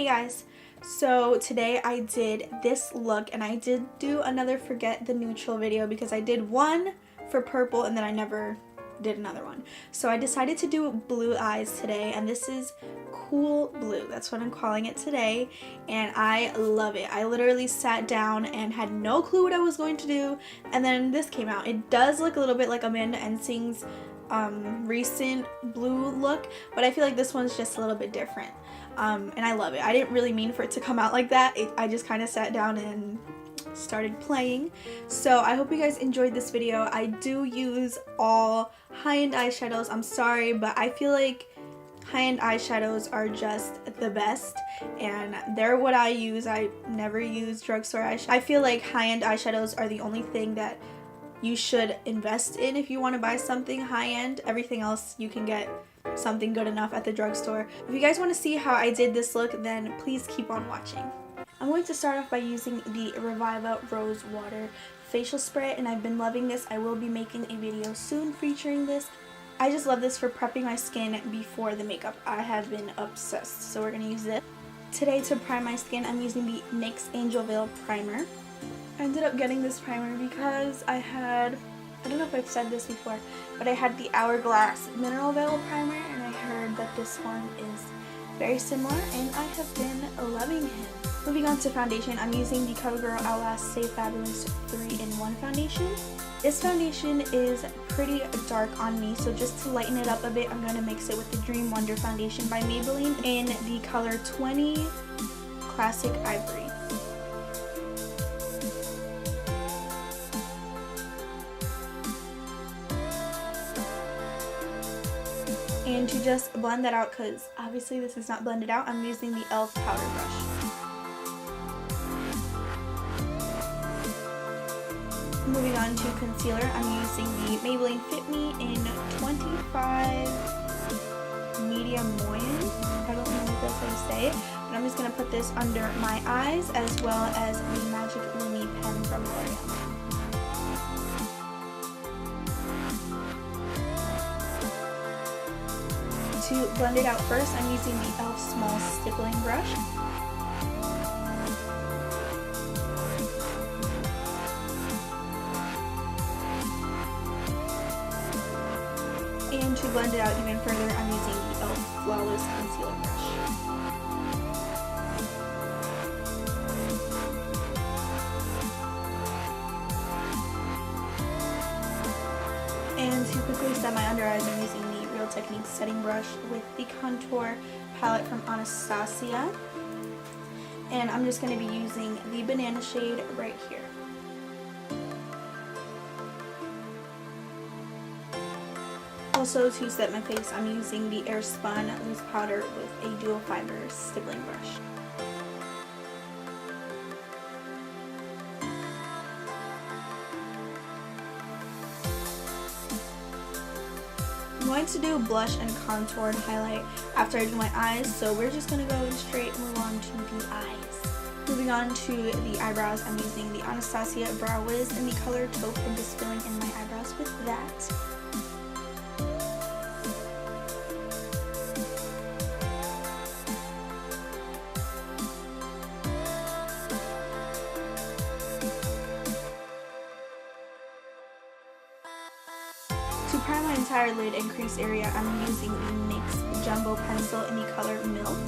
guys, so today I did this look, and I did do another forget the neutral video because I did one for purple and then I never did another one. So I decided to do blue eyes today, and this is cool blue. That's what I'm calling it today, and I love it. I literally sat down and had no clue what I was going to do, and then this came out. It does look a little bit like Amanda Ensing's recent blue look, but I feel like this one's just a little bit different, and I love it. I didn't really mean for it to come out like that. I just kind of sat down and started playing. So I hope you guys enjoyed this video. I do use all high-end eyeshadows. I'm sorry, but I feel like high-end eyeshadows are just the best, and they're what I use. I never use drugstore eyeshadow. I feel like high-end eyeshadows are the only thing that you should invest in if you want to buy something high-end. Everything else you can get something good enough at the drugstore. If you guys want to see how I did this look, then please keep on watching. I'm going to start off by using the Reviva Rose Water facial spray, and I've been loving this. I will be making a video soon featuring this. I just love this for prepping my skin before the makeup. I have been obsessed, so we're going to use this. Today, to prime my skin, I'm using the NYX Angel Veil Primer. I ended up getting this primer because I don't know if I've said this before, but I had the Hourglass Mineral Veil Primer, and I heard that this one is very similar, and I have been loving him. Moving on to foundation, I'm using the CoverGirl Outlast Stay Fabulous 3-in-1 foundation. This foundation is pretty dark on me, so just to lighten it up a bit, I'm going to mix it with the Dream Wonder foundation by Maybelline in the color 20 Classic Ivory. And to just blend that out, because obviously this is not blended out, I'm using the e.l.f. powder brush. Moving on to concealer, I'm using the Maybelline Fit Me in 25 Medium Moyen. I don't know if that's how you say it, but I'm just going to put this under my eyes as well as the Magic Lumi pen from L'Oreal. To blend it out first, I'm using the e.l.f. Small Stippling Brush. And to blend it out even further, I'm using the e.l.f. Flawless Concealer Brush. And to quickly set my under eyes, I'm using the Real Techniques setting brush with the contour palette from Anastasia. And I'm just going to be using the banana shade right here. Also, to set my face, I'm using the Airspun loose powder with a dual fiber stippling brush. I'm going to do blush and contour and highlight after I do my eyes, so we're just going to go straight and move on to the eyes. Moving on to the eyebrows, I'm using the Anastasia Brow Wiz in the color Taupe and just filling in my eyebrows with that. To prime my entire lid and crease area, I'm using the NYX Jumbo Pencil in the color Milk.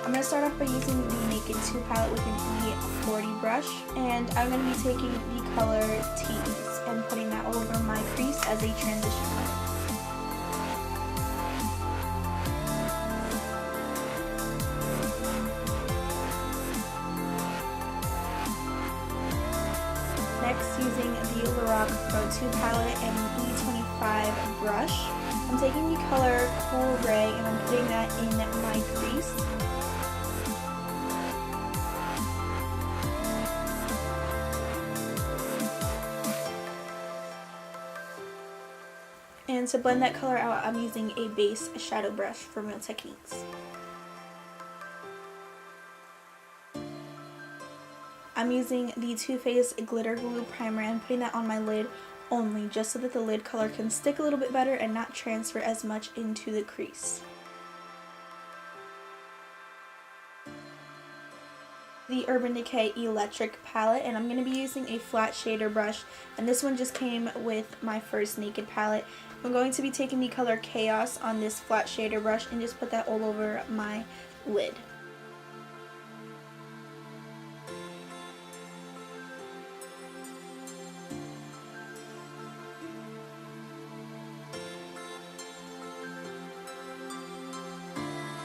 I'm going to start off by using the Naked 2 palette with an E40 brush, and I'm going to be taking the color Tease and putting that all over my crease as a transition color. Next, using the Lorac Pro 2 palette and an E25 brush, I'm taking the color Cool Ray and I'm putting that in my crease. And to blend that color out, I'm using a base shadow brush from Real Techniques. I'm using the Too Faced Glitter Glue Primer and putting that on my lid only, just so that the lid color can stick a little bit better and not transfer as much into the crease. The Urban Decay Electric palette, and I'm going to be using a flat shader brush, and this one just came with my first Naked palette. I'm going to be taking the color Chaos on this flat shader brush and just put that all over my lid.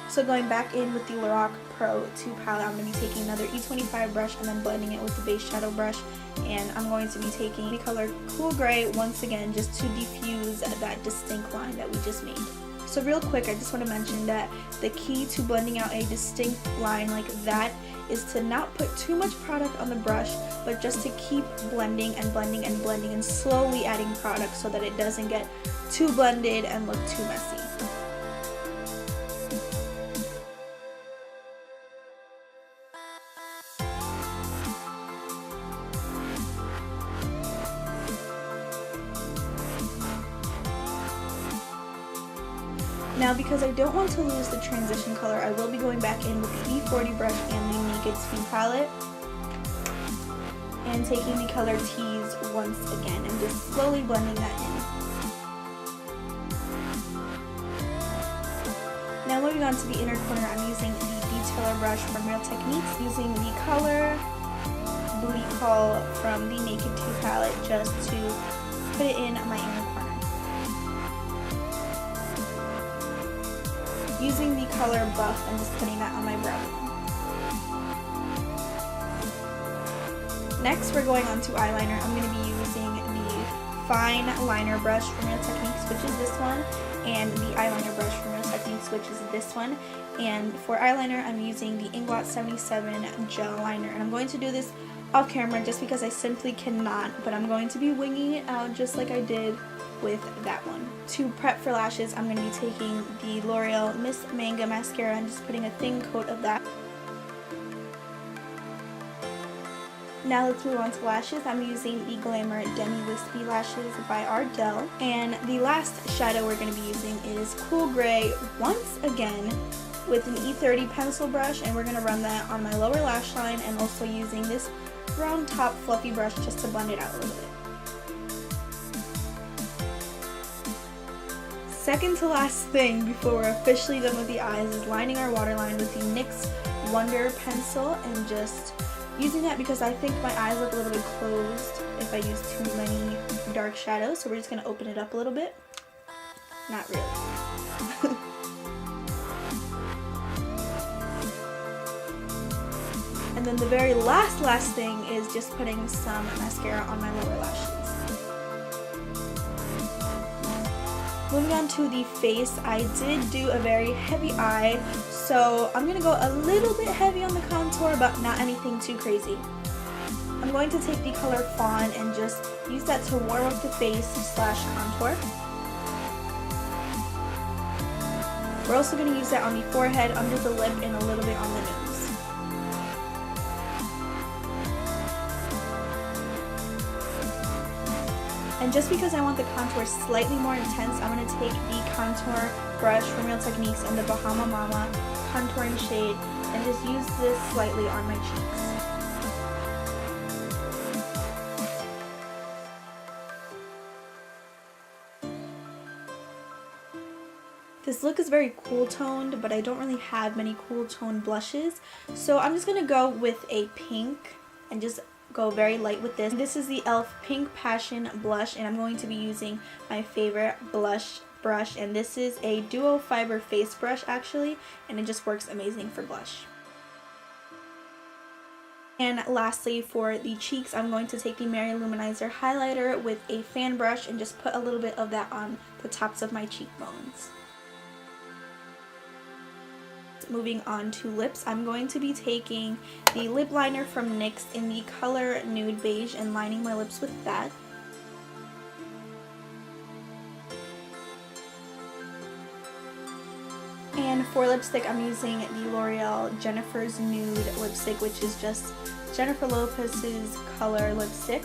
So going back in with the Lorac Pro 2 palette, I'm going to be taking another E25 brush and then blending it with the base shadow brush. And I'm going to be taking the color Cool Gray once again, just to diffuse that distinct line that we just made. So real quick, I just want to mention that the key to blending out a distinct line like that is to not put too much product on the brush, but just to keep blending and blending and blending and slowly adding product so that it doesn't get too blended and look too messy. Now, because I don't want to lose the transition color, I will be going back in with the E40 brush and the Naked 2 palette and taking the color Tease once again and just slowly blending that in. Now moving on to the inner corner, I'm using the detailer brush from Real Techniques, using the color Booty Call from the Naked 2 palette just to put it in my inner corner. Using the color Buff and just putting that on my brow bone. Next, we're going on to eyeliner. I'm going to be using the Fine Liner brush from Real Techniques, which is this one, and the eyeliner brush from Real Techniques, which is this one. And for eyeliner, I'm using the Inglot 77 gel liner, and I'm going to do this off camera just because I simply cannot, but I'm going to be winging it out just like I did with that one. To prep for lashes, I'm going to be taking the L'Oreal Miss Manga mascara and just putting a thin coat of that. Now let's move on to lashes. I'm using the Glamour Demi Wispy Lashes by Ardell. And the last shadow we're going to be using is Cool Gray once again with an E30 pencil brush, and we're going to run that on my lower lash line, and also using this round top fluffy brush just to blend it out a little bit. Second to last thing before we're officially done with the eyes is lining our waterline with the NYX Wonder pencil and just using that because I think my eyes look a little bit closed if I use too many dark shadows, so we're just going to open it up a little bit. Not really. And then the very last thing is just putting some mascara on my lower lashes. Moving on to the face, I did do a very heavy eye, so I'm going to go a little bit heavy on the contour, but not anything too crazy. I'm going to take the color Fawn and just use that to warm up the face / contour. We're also going to use that on the forehead, under the lip, and a little bit on the nose. And just because I want the contour slightly more intense, I'm going to take the contour brush from Real Techniques and the Bahama Mama contouring shade and just use this slightly on my cheeks. This look is very cool toned, but I don't really have many cool toned blushes, so I'm just going to go with a pink and just go very light with this. This is the e.l.f. Pink Passion blush, and I'm going to be using my favorite blush brush, and this is a duo fiber face brush actually, and it just works amazing for blush. And lastly, for the cheeks, I'm going to take the Mary Luminizer highlighter with a fan brush and just put a little bit of that on the tops of my cheekbones. Moving on to lips, I'm going to be taking the lip liner from NYX in the color Nude Beige and lining my lips with that. And for lipstick, I'm using the L'Oreal Jennifer's Nude lipstick, which is just Jennifer Lopez's color lipstick.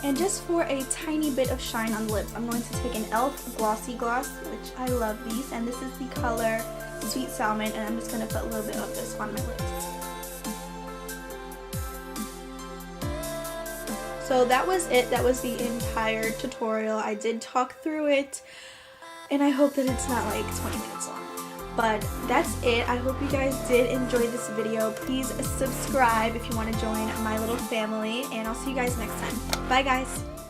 And just for a tiny bit of shine on the lips, I'm going to take an e.l.f. Glossy Gloss, which I love these, and this is the color Sweet Salmon, and I'm just going to put a little bit of this on my lips. So that was it. That was the entire tutorial. I did talk through it, and I hope that it's not like 20 minutes long. But that's it. I hope you guys did enjoy this video. Please subscribe if you want to join my little family, and I'll see you guys next time. Bye guys!